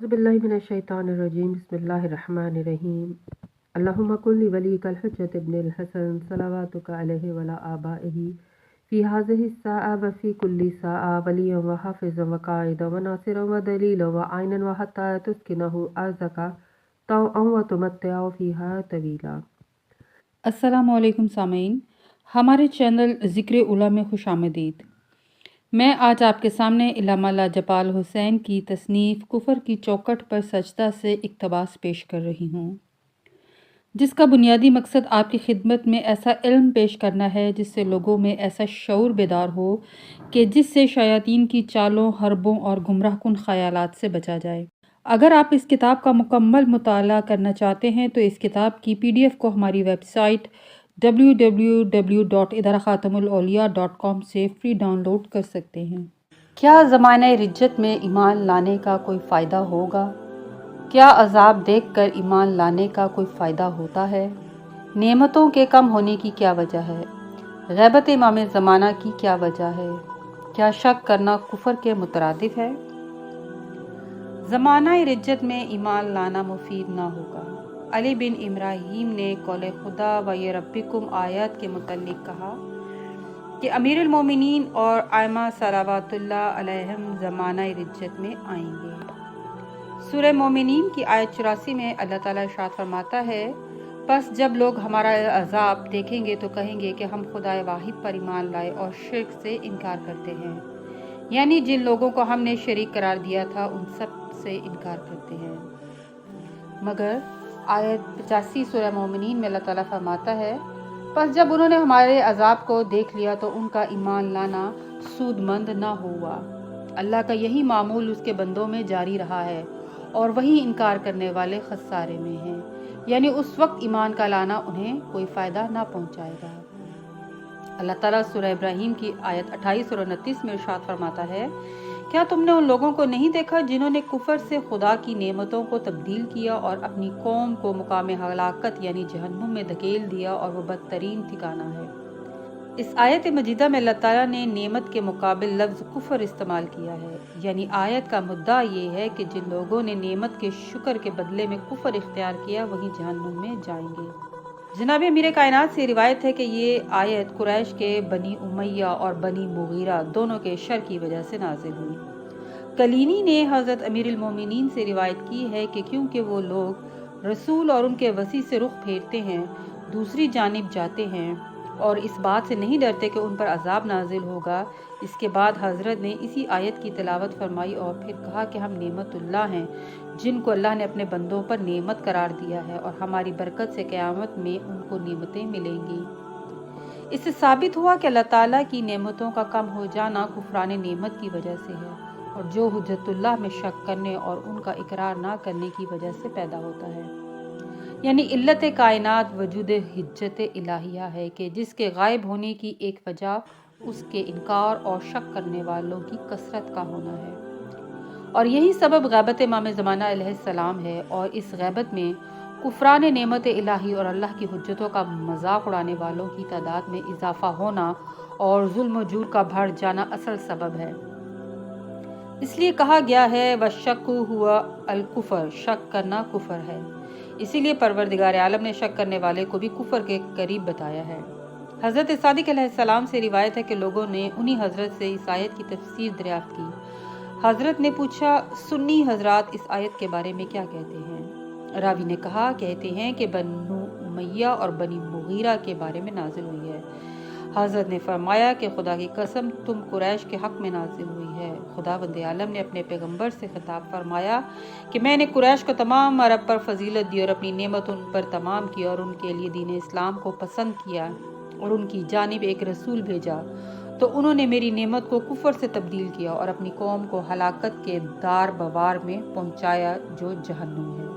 बिल्लाहि मिनश्शैतानिर्रजीम बिस्मिल्लाहिर्रहमानिर्रहीम अल्लाहुम्मा कुल्ली वलीकल हुज्जत इब्निल हसन सलावातुका अलैहि वला आबाइही फी हाज़िहि स्साअ व फी कुल्ली साअ वलिय्यन व हाफ़िज़न व क़ाइदन व नासिरन व दलीलन व आइनन व हत्ता तुस्किनहु अर्ज़का तौअन व तुमत्तिअ फ़ीहा तवीला। अस्सलामु अलैकुम सामीन, हमारे चैनल ज़िक्र उला में खुश आमदीद। मैं आज आपके सामने इल्लामा लाजपाल हुसैन की तसनीफ़ कुफ़र की चौखट पर सजदा से इक़्तिबास पेश कर रही हूँ, जिसका बुनियादी मकसद आपकी खिदमत में ऐसा इल्म पेश करना है जिससे लोगों में ऐसा शऊर बेदार हो कि जिससे शयातीन की चालों, हरबों और गुमराहकुन ख़यालात से बचा जाए। अगर आप इस किताब का मुकम्मल मुताला करना चाहते हैं तो इस किताब की PDF को हमारी वेबसाइट www.idarakhatamulauliya.com से फ्री डाउनलोड कर सकते हैं। क्या ज़माने रिज्जत में ईमान लाने का कोई फ़ायदा होगा? क्या अज़ाब देखकर ईमान लाने का कोई फ़ायदा होता है? नेमतों के कम होने की क्या वजह है? ग़ैबत इमाम ज़माना की क्या वजह है? क्या शक करना कुफ़र के मुतरादिफ है? ज़माना रिज्जत में ईमान लाना मुफीद ना होगा। अली बिन इब्राहीम ने कौले खुदा व ये रब्बिकुम आयत के मुतल्लिक़ कहा कि अमीरुल मोमिनीन और आइमा सलावतुल्लाह अलैहिम ज़माना रिज्जत में आएंगे। सूरह मोमिनीन की आयत 84 में अल्लाह ताला इरशाद फरमाता है, बस जब लोग हमारा अज़ाब देखेंगे तो कहेंगे कि हम खुदा वाहिद पर ईमान लाए और शिर्क से इनकार करते हैं, यानी जिन लोगों को हमने शरीक करार दिया था उन सब से इनकार करते हैं। मगर आयत 85 सूरह मोमिनीन में अल्लाह ताला फरमाता है, बस जब उन्होंने हमारे अज़ाब को देख लिया तो उनका ईमान लाना सूदमंद न हुआ। अल्लाह का यही मामूल उसके बंदों में जारी रहा है और वही इनकार करने वाले खसारे में हैं, यानी उस वक्त ईमान का लाना उन्हें कोई फ़ायदा ना पहुँचाएगा। अल्लाह ताला सूरह इब्राहीम की आयत 28 और 29 में इरशाद फरमाता है, क्या तुमने उन लोगों को नहीं देखा जिन्होंने कुफर से खुदा की नेमतों को तब्दील किया और अपनी कौम को मुकाम हलाकत यानी जहन्नुम में धकेल दिया और वो बदतरीन ठिकाना है। इस आयत मजीदा में अल्लाह ताला ने नेमत के मुकाबिल लफ्ज़ कुफर इस्तेमाल किया है, यानी आयत का मुद्दा ये है कि जिन लोगों ने नेमत के शुक्र के बदले में कुफर इख्तियार किया वही जहन्नुम में जाएंगे। जनाब अमीर कायनात से रिवायत है कि ये आयत कुरैश के बनी उमैया और बनी मुगीरा दोनों के शर की वजह से नाजिल हुई। कलीनी ने हज़रत अमीरुल मोमिनीन से रिवायत की है कि क्योंकि वो लोग रसूल और उनके वसी से रुख फेरते हैं, दूसरी जानिब जाते हैं और इस बात से नहीं डरते कि उन पर अजाब नाजिल होगा, इसके बाद हज़रत ने इसी आयत की तिलावत फरमाई और फिर कहा कि हम नेमतुल्लाह हैं जिनको अल्लाह ने अपने बंदों पर नेमत करार दिया है और हमारी बरकत से क़यामत में उनको नेमतें मिलेंगी। इससे साबित हुआ कि अल्लाह ताला की नेमतों का कम हो जाना कुफरान नेमत की वजह से है और जो हुज्जतुल्लाह में शक करने और उनका इकरार ना करने की वजह से पैदा होता है, यानी इल्लत कायनात वजूद हिज्जत इलाहिया है कि जिसके गायब होने की एक वजह उसके इनकार और शक करने वालों की कसरत का होना है, और यही सबब ग़ैबत इमाम ज़माना अलैहिस्सलाम है। और इस ग़ैबत में कुफरान नेमत इलाही और अल्लाह की हुज्जतों का मजाक उड़ाने वालों की तादाद में इजाफा होना और जुल्म जूर का बढ़ जाना असल सबब है। इसलिए कहा गया है वशक्कु हुआ अल-कुफ़र, शक करना कुफर है। इसीलिए परवरदिगार आलम ने शक करने वाले को भी कुफर के करीब बताया है। हज़रत सादिक अलैहिस्सलाम से रिवायत है कि लोगों ने उन्हीं हज़रत से इस आयत की तफसीर दरियाफ्त की। हज़रत ने पूछा, सुन्नी हज़रात इस आयत के बारे में क्या कहते हैं? रावी ने कहा, कहते हैं कि बनु उमैया और बनी मुगीरा के बारे में नाजिल हुई है। हज़रत ने फरमाया कि खुदा की कसम तुम कुरैश के हक़ में नाजिल हुई है। खुदावंद आलम ने अपने पैगंबर से खिताब फरमाया कि मैंने कुरैश को तमाम अरब पर फजीलत दी और अपनी नेमत उन पर तमाम की और उनके लिए दीन इस्लाम को पसंद किया और उनकी जानिब एक रसूल भेजा, तो उन्होंने मेरी नेमत को कुफर से तब्दील किया और अपनी कौम को हलाकत के दार बवार में पहुंचाया जो जहन्नुम है।